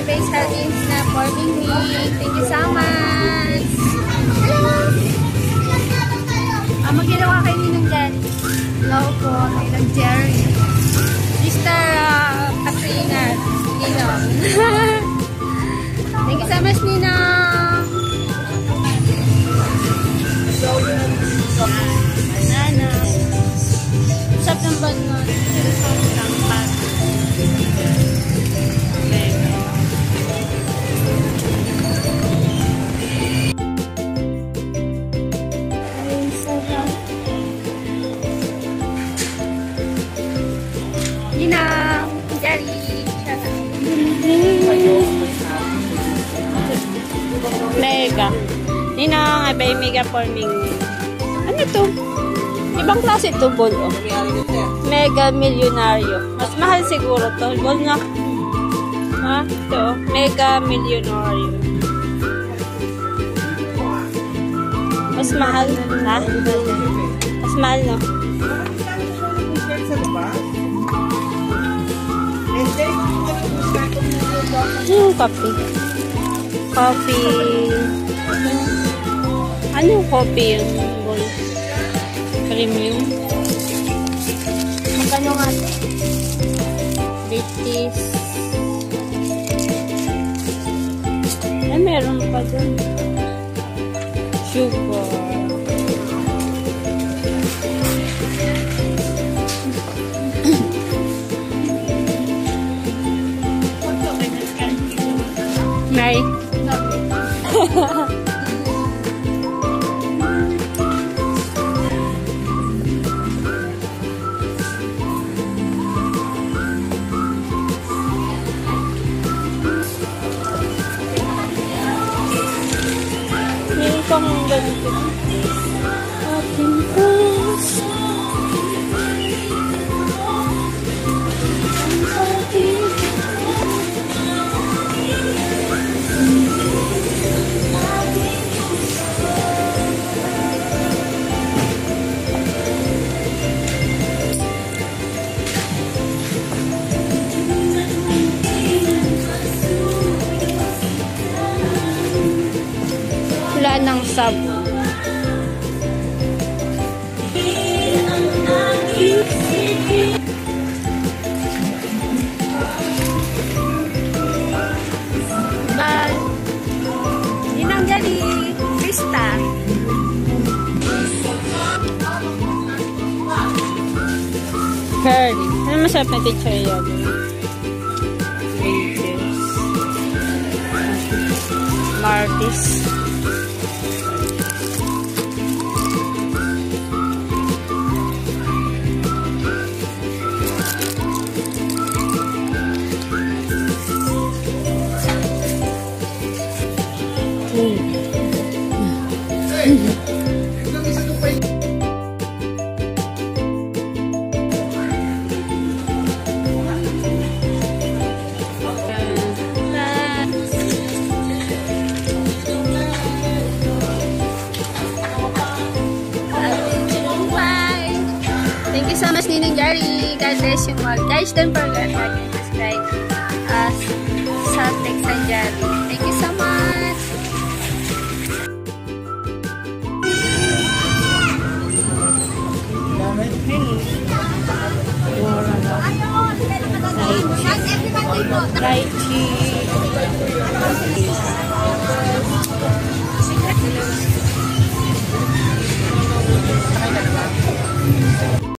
Base Hardins na for Mingming. Thank you so much. Magkinawa kayo ninong dyan. Hello po, ninong Jerry. Mr. Katrina. Ninong. Thank you so much, Ninong. Banana. Usap ng banon. Ninang, Jerry. Mega. Ninang, I buy mega for me. Ano to? Ibang klase to, ball. Oh. Mega Millionario. Mas mahal siguro to. Ball nga. Ha? Ito. Mega Millionario. Mas mahal. Ha? Mas mahal, no? Coffee. Coffee. Ano coffee yung bowl? Premium. Magkano nga ito? British. Ay, meron pa dun. Sugar. Nay. Yung pang ganito. Ating puso. Wala ng sub. Bye. Ninang jadi Krista. Curly. Ano masarap na teacher yun? Martis. Thank you so much, Ninong Jerry. God bless you all. Guys, don't forget to subscribe sa Text and Jerry. Thank you so much. Right cheese.